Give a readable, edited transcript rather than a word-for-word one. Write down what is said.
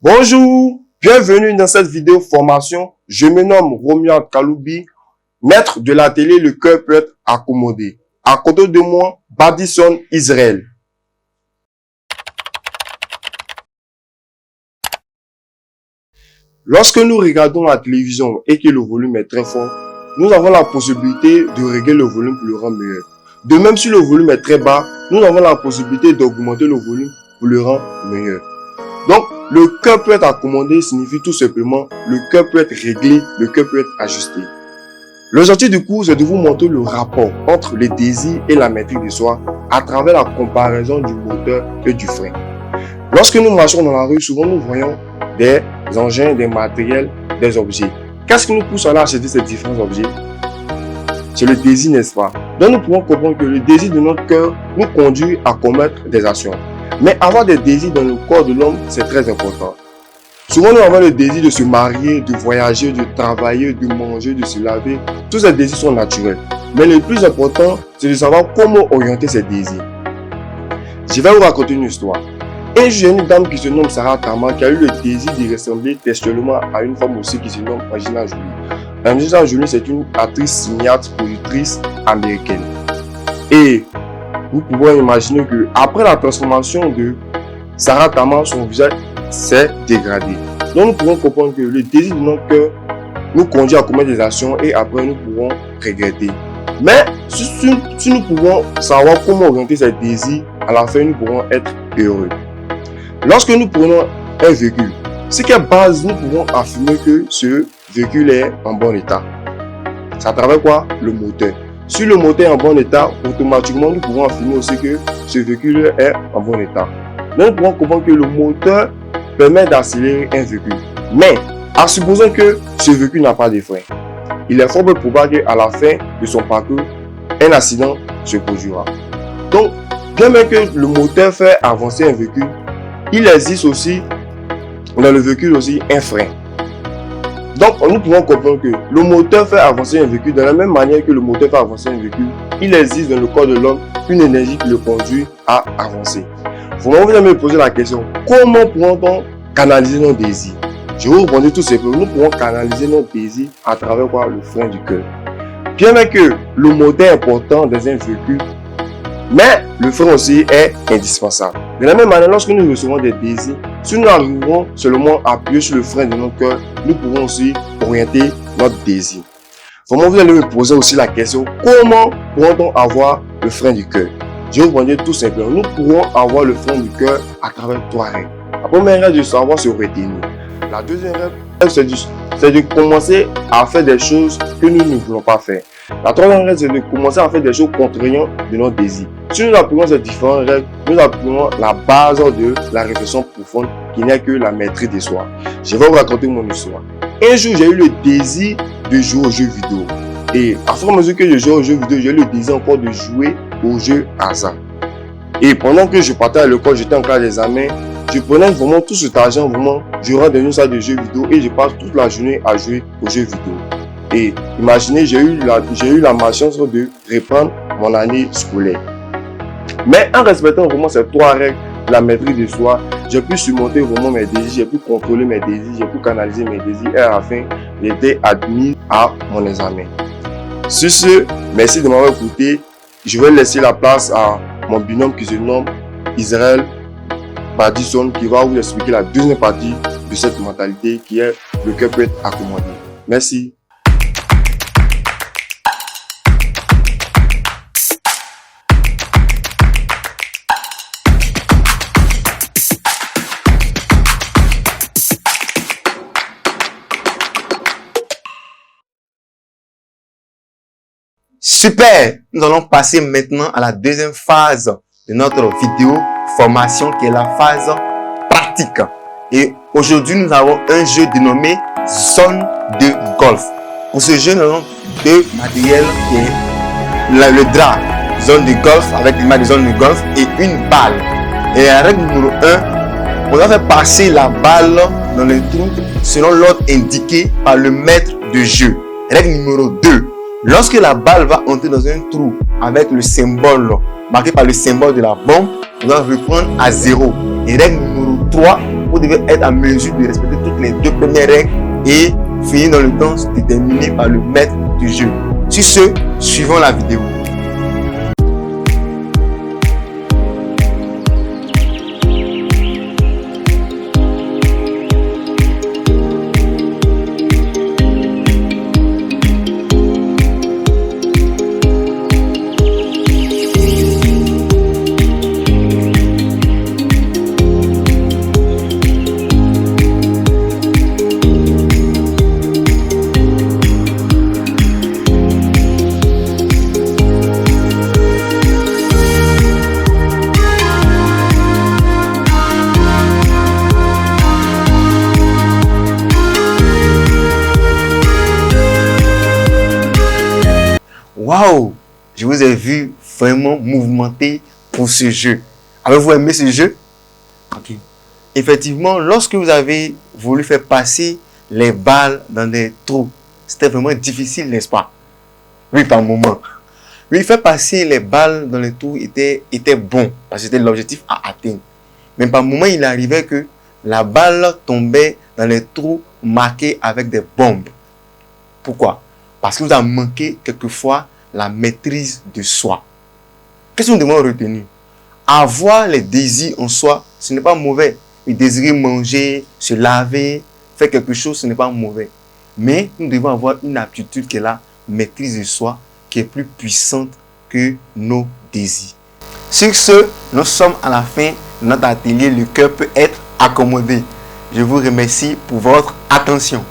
Bonjour, bienvenue dans cette vidéo formation. Je me nomme Romian Kaloubi, maître de la télé Le cœur peut être accommodé. À côté de moi, Badison Israël. Lorsque nous regardons la télévision et que le volume est très fort, nous avons la possibilité de régler le volume pour le rendre meilleur. De même, si le volume est très bas, nous avons la possibilité d'augmenter le volume pour le rendre meilleur. Donc, le cœur peut être accommodé signifie tout simplement le cœur peut être réglé, le cœur peut être ajusté. L'objectif du cours, c'est de vous montrer le rapport entre le désir et la maîtrise de soi à travers la comparaison du moteur et du frein. Lorsque nous marchons dans la rue, souvent nous voyons des engins, des matériels, des objets. Qu'est-ce qui nous pousse à aller acheter ces différents objets? C'est le désir, n'est-ce pas? Donc nous pouvons comprendre que le désir de notre cœur nous conduit à commettre des actions. Mais avoir des désirs dans le corps de l'homme, c'est très important. Souvent, nous avons le désir de se marier, de voyager, de travailler, de manger, de se laver. Tous ces désirs sont naturels. Mais le plus important, c'est de savoir comment orienter ces désirs. Je vais vous raconter une histoire. Un jour, une dame qui se nomme Sarah Tama qui a eu le désir de ressembler textuellement à une femme aussi qui se nomme Angelina Jolie. Angelina Jolie, c'est une actrice, cinéaste, productrice américaine. Et nous pouvons imaginer que après la transformation de Sarah Tama, son visage s'est dégradé. Donc nous pouvons comprendre que le désir de notre cœur nous conduit à commettre des actions et après nous pourrons regretter. Mais si nous pouvons savoir comment orienter ces désirs, à la fin nous pourrons être heureux. Lorsque nous prenons un véhicule, ce qui est base, nous pouvons affirmer que ce véhicule est en bon état. C'est à travers quoi? Le moteur. Si le moteur est en bon état, automatiquement nous pouvons affirmer aussi que ce véhicule est en bon état. Donc nous pouvons comprendre que le moteur permet d'accélérer un véhicule. Mais, en supposant que ce véhicule n'a pas de frein, il est fort probable qu'à la fin de son parcours, un accident se produira. Donc, bien même que le moteur fait avancer un véhicule, il existe aussi dans le véhicule aussi un frein. Donc, nous pouvons comprendre que le moteur fait avancer un véhicule de la même manière que le moteur fait avancer un véhicule. Il existe dans le corps de l'homme une énergie qui le conduit à avancer. Vous allez me poser la question, comment pourrons-on canaliser nos désirs? Je vais vous répondre tout simplement, nous pourrons canaliser nos désirs à travers quoi? Le frein du cœur. Bien que le moteur est important dans un véhicule, mais le frein aussi est indispensable. De la même manière, lorsque nous recevons des désirs, si nous arrivons seulement à appuyer sur le frein de notre cœur, nous pouvons aussi orienter notre désir. Vraiment, vous allez me poser aussi la question, comment pourrons-on avoir le frein du cœur? Je vais vous répondre tout simplement, nous pourrons avoir le frein du cœur à travers trois règles. La première règle, de savoir se retenir. La deuxième règle, c'est de commencer à faire des choses que nous ne voulons pas faire. La troisième règle, c'est de commencer à faire des choses contraignantes de notre désir. Si nous apprenons ces différentes règles, nous apprenons la base de la réflexion profonde qui n'est que la maîtrise de soi. Je vais vous raconter mon histoire. Un jour, j'ai eu le désir de jouer aux jeux vidéo. Et à fur et à mesure que je jouais aux jeux vidéo, j'ai eu le désir encore de jouer aux jeux hasard. Et pendant que je partais à l'école, j'étais en classe d'examen, je prenais vraiment tout cet argent, vraiment, je rentre dans une salle de jeux vidéo et je passe toute la journée à jouer aux jeux vidéo. Et imaginez, j'ai eu la malchance de reprendre mon année scolaire. Mais en respectant vraiment ces trois règles, la maîtrise de soi, j'ai pu surmonter vraiment mes désirs, j'ai pu contrôler mes désirs, j'ai pu canaliser mes désirs et à la fin, j'ai été admis à mon examen. Sur ce, merci de m'avoir écouté. Je vais laisser la place à mon binôme qui se nomme Israël Badison qui va vous expliquer la deuxième partie de cette mentalité qui est le cœur peut être accommodé. Merci. Super! Nous allons passer maintenant à la deuxième phase de notre vidéo formation qui est la phase pratique. Et aujourd'hui, nous avons un jeu dénommé zone de golf. Pour ce jeu, nous avons deux matériels qui est le drap, zone de golf avec l'image de zone de golf et une balle. Et la règle numéro 1, on va faire passer la balle dans le trou selon l'ordre indiqué par le maître de jeu. Règle numéro 2. Lorsque la balle va entrer dans un trou avec le symbole marqué par le symbole de la bombe, on doit reprendre à 0. Et règle numéro 3, vous devez être en mesure de respecter toutes les 2 premières règles et finir dans le temps déterminé par le maître du jeu. Sur ce, suivons la vidéo. Waouh, je vous ai vu vraiment mouvementé pour ce jeu. Avez-vous aimé ce jeu? Ok. Effectivement, lorsque vous avez voulu faire passer les balles dans des trous, c'était vraiment difficile, n'est-ce pas? Oui, par moment. Oui, faire passer les balles dans les trous était bon, parce que c'était l'objectif à atteindre. Mais par moment, il arrivait que la balle tombait dans les trous marqués avec des bombes. Pourquoi? Parce que vous avez manqué quelquefois la maîtrise de soi. Qu'est-ce que nous devons retenir? Avoir les désirs en soi, ce n'est pas mauvais. Désirer manger, se laver, faire quelque chose, ce n'est pas mauvais. Mais nous devons avoir une aptitude qui est la maîtrise de soi, qui est plus puissante que nos désirs. Sur ce, nous sommes à la fin de notre atelier. Le cœur peut être accommodé. Je vous remercie pour votre attention.